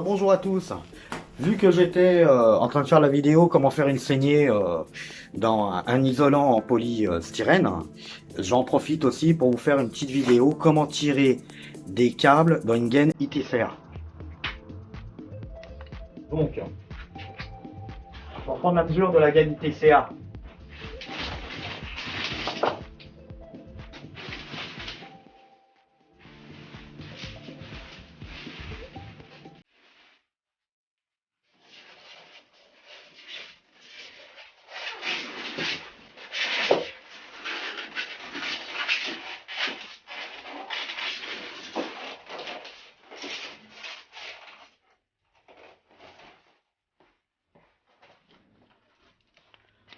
Bonjour à tous. Vu que j'étais en train de faire la vidéo comment faire une saignée dans un isolant en polystyrène, j'en profite aussi pour vous faire une petite vidéo comment tirer des câbles dans une gaine ITCA. Donc, pour prendre la mesure de la gaine ITCA,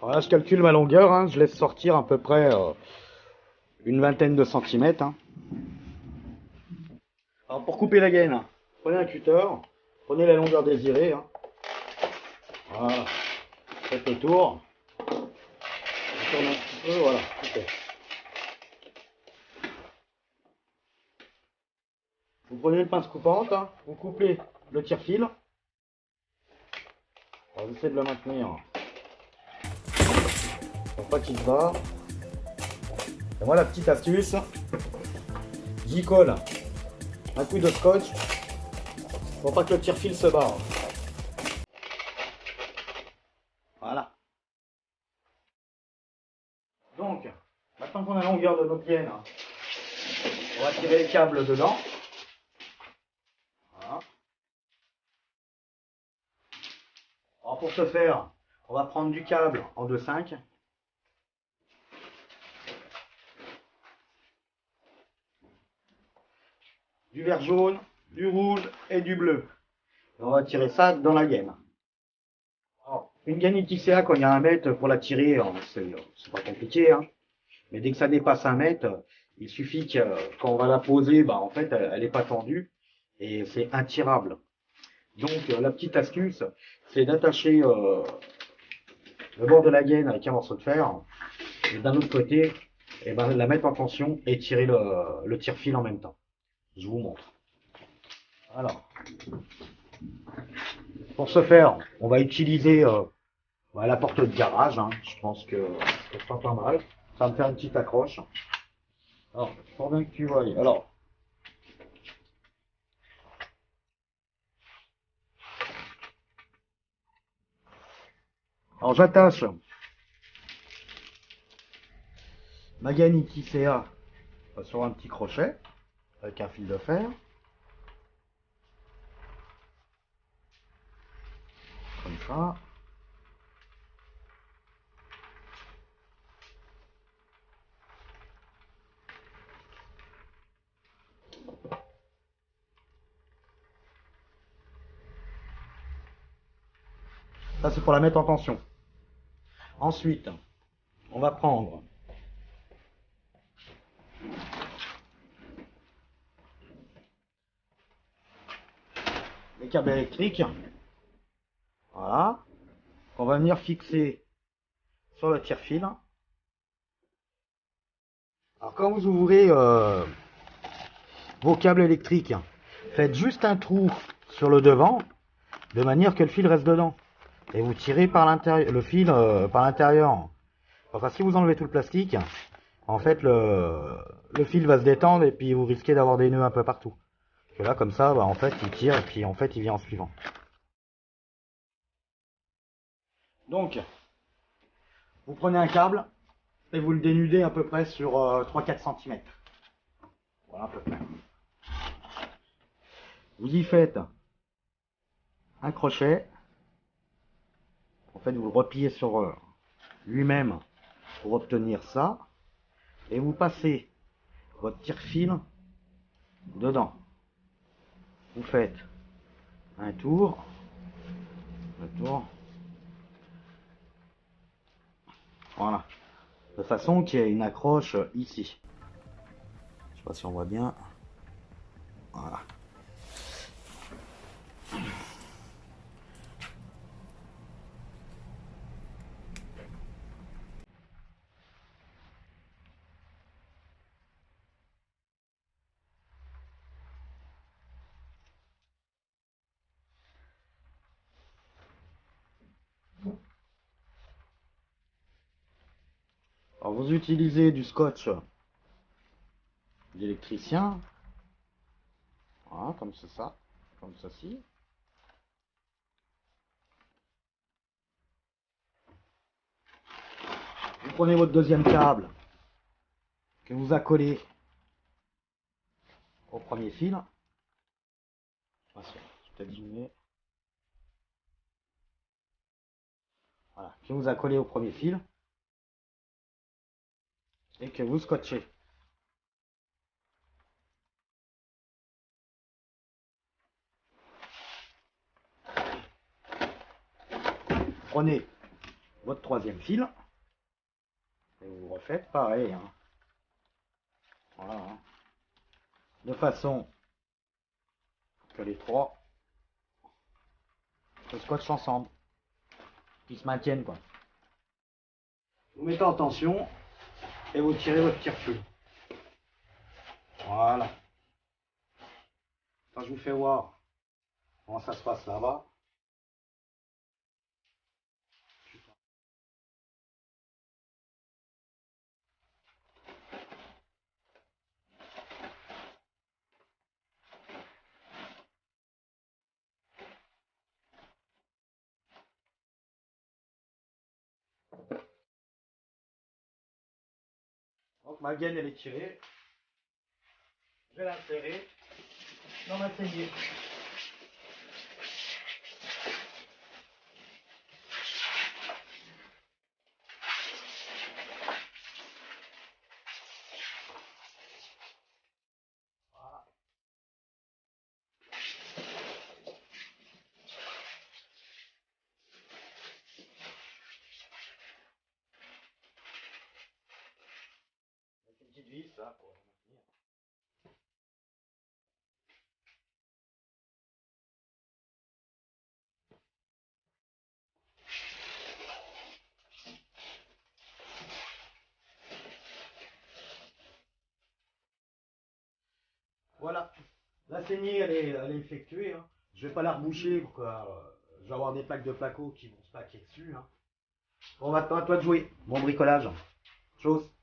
voilà, je calcule ma longueur, hein, je laisse sortir à peu près une vingtaine de centimètres. Hein. Alors pour couper la gaine, prenez un cutter, prenez la longueur désirée. Hein. Voilà, faites le tour, on tourne un petit peu, voilà, ok. Vous prenez une pince coupante, hein, vous coupez le tire-fil. Alors, j'essaie de le maintenir pour pas qu'il se barre. Et moi, la petite astuce, j'y colle un coup de scotch pour pas que le tire-fil se barre. Voilà. Donc, maintenant qu'on a la longueur de notre gaine, on va tirer les câbles dedans. Voilà. Alors pour ce faire, on va prendre du câble en 2,5. Du vert jaune, du rouge et du bleu. Et on va tirer ça dans la gaine. Alors, une gaine ITCA, quand il y a 1 mètre pour la tirer, c'est pas compliqué. Hein. Mais dès que ça dépasse 1 mètre, il suffit que quand on va la poser, bah, en fait, elle n'est pas tendue et c'est intirable. Donc, la petite astuce, c'est d'attacher le bord de la gaine avec un morceau de fer et d'un autre côté, et ben, la mettre en tension et tirer le tire-fil en même temps. Je vous montre. Alors, pour ce faire, on va utiliser la porte de garage. Hein. Je pense que ça sera pas mal. Ça va me faire une petite accroche. Alors, pour bien que tu vois. Alors j'attache ma gaine ITCA sur un petit crochet avec un fil de fer, comme ça. Ça c'est pour la mettre en tension. Ensuite, on va prendre les câbles électriques, voilà, qu'on va venir fixer sur le tire-fil. Alors quand vous ouvrez vos câbles électriques, faites juste un trou sur le devant, de manière que le fil reste dedans. Et vous tirez par l'intérieur, le fil par l'intérieur. Enfin, si vous enlevez tout le plastique, en fait, le fil va se détendre et puis vous risquez d'avoir des nœuds un peu partout. Et là, comme ça, bah, en fait, il tire et puis en fait, il vient en suivant. Donc, vous prenez un câble et vous le dénudez à peu près sur 3-4 cm. Voilà, à peu près. Vous y faites un crochet. En fait, vous le repliez sur lui-même pour obtenir ça. Et vous passez votre tire-fil dedans. Vous faites un tour, voilà, de façon qu'il y ait une accroche ici. Je sais pas si on voit bien. Voilà. vous utilisez du scotch d'électricien. Voilà, comme c'est ça. Comme ceci. Vous prenez votre deuxième câble que vous accolez au premier fil. Attention, je vais peut-être zoomer. Voilà, que vous accolez au premier fil et que vous scotchez. Prenez votre troisième fil et vous refaites pareil. Hein. Voilà. Hein. De façon que les trois se scotchent ensemble. Qu'ils se maintiennent quoi. Vous mettez en tension et vous tirez votre tire-feu. Voilà. Quand je vous fais voir comment ça se passe là-bas. Donc ma gaine elle est tirée. Je vais l'insérer dans ma saignée. Voilà. Avec une petite vis là pour maintenir. Voilà. La saignée elle est effectuée. Hein. Je vais pas la reboucher pour que je vais avoir des plaques de placo qui vont se plaquer dessus. Hein. Bon maintenant à toi de jouer. Bon bricolage. Chose.